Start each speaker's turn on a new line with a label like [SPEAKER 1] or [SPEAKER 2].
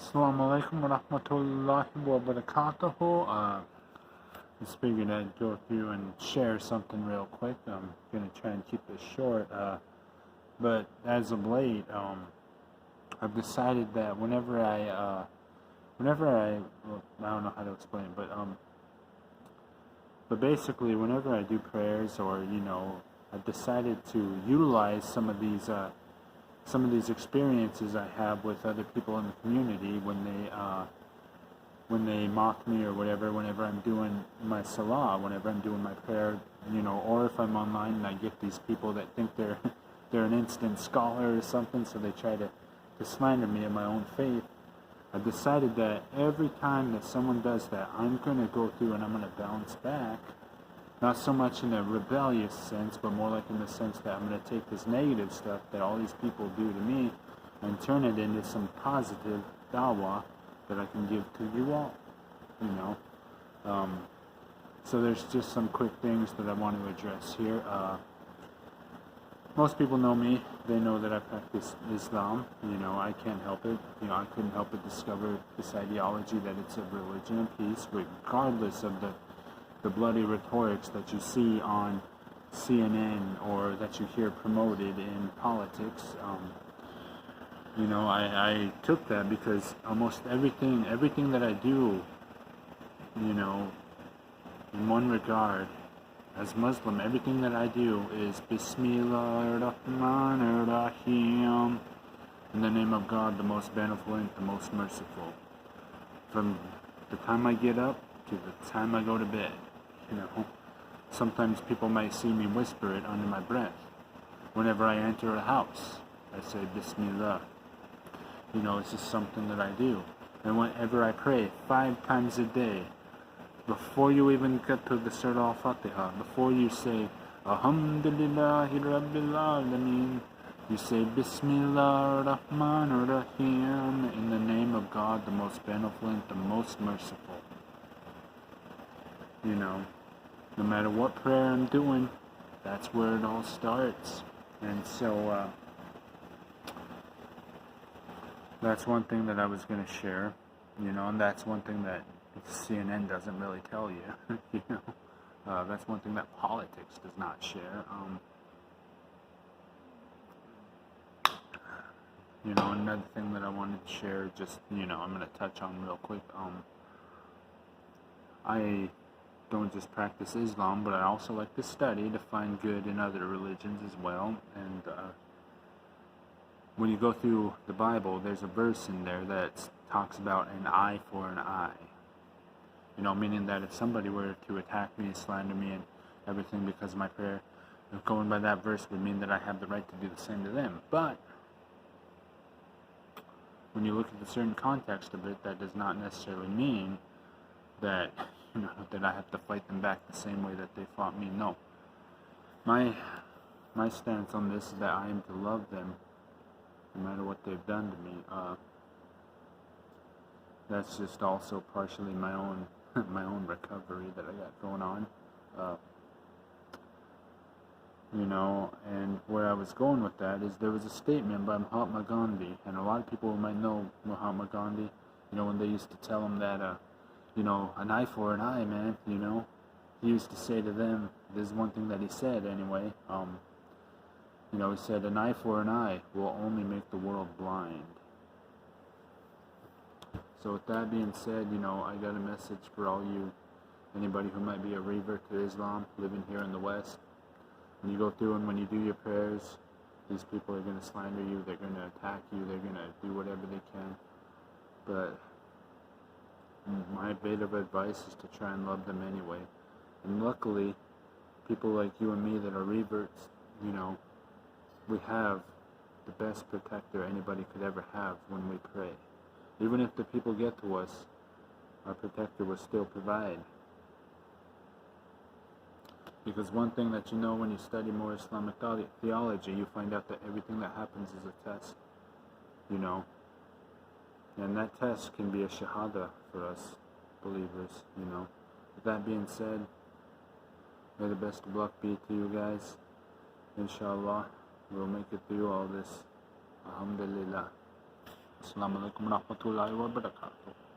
[SPEAKER 1] Assalamu alaikum wa rahmatullahi wa barakatuhu. Just figured I'd go through and share something real quick. I'm going to try and keep this short. But as of late, I've decided that whenever I don't know how to explain it, but basically whenever I do prayers or, I've decided to utilize some of these experiences I have with other people in the community when they mock me or whatever, whenever I'm doing my salah, whenever I'm doing my prayer, or if I'm online and I get these people that think they're an instant scholar or something, so they try to slander me in my own faith. I've decided that every time that someone does that, I'm going to go through and I'm going to bounce back. Not so much in a rebellious sense, but more like in the sense that I'm going to take this negative stuff that all these people do to me and turn it into some positive dawah that I can give to you all, So there's just some quick things that I want to address here. Most people know me. They know that I practice Islam. I can't help it. I couldn't help but discover this ideology that it's a religion of peace, regardless of the bloody rhetorics that you see on CNN or that you hear promoted in politics. I took that because almost everything that I do, in one regard, as Muslim, everything that I do is Bismillah ar-Rahman ar-Rahim, in the name of God, the most benevolent, the most merciful. From the time I get up to the time I go to bed, Sometimes people might see me whisper it under my breath. Whenever I enter a house, I say Bismillah. It's just something that I do. And whenever I pray 5 times a day, before you even get to the Surah Al-Fatiha, before you say Alhamdulillahi Rabbil Alameen, you say Bismillah ar-Rahman ar-Rahim, in the name of God, the most benevolent, the most merciful. No matter what prayer I'm doing, that's where it all starts. And so, that's one thing that I was going to share, and that's one thing that CNN doesn't really tell you, that's one thing that politics does not share. Another thing that I wanted to share, just, I'm going to touch on real quick. I don't just practice Islam, but I also like to study to find good in other religions as well. And when you go through the Bible, there's a verse in there that talks about an eye for an eye. Meaning that if somebody were to attack me, slander me, and everything because of my prayer, going by that verse would mean that I have the right to do the same to them. But when you look at the certain context of it, that does not necessarily mean that that I have to fight them back the same way that they fought me. No. My stance on this is that I am to love them no matter what they've done to me. That's just also partially my own recovery that I got going on. And where I was going with that is there was a statement by Mahatma Gandhi, and a lot of people might know Mahatma Gandhi, when they used to tell him that an eye for an eye, man, he used to say to them, this is one thing that he said anyway, he said, an eye for an eye will only make the world blind. So with that being said, I got a message for all you, anybody who might be a revert to Islam, living here in the West. When you go through and when you do your prayers, these people are going to slander you, they're going to attack you, they're going to do whatever they can. But my bit of advice is to try and love them anyway. And luckily, people like you and me that are reverts, we have the best protector anybody could ever have when we pray. Even if the people get to us, our protector will still provide. Because one thing that when you study more Islamic theology, you find out that everything that happens is a test, And that test can be a shahada for us believers, With that being said, may the best of luck be to you guys. Inshallah, we'll make it through all this. Alhamdulillah. Assalamu alaikum wa rahmatullahi wa barakatuh.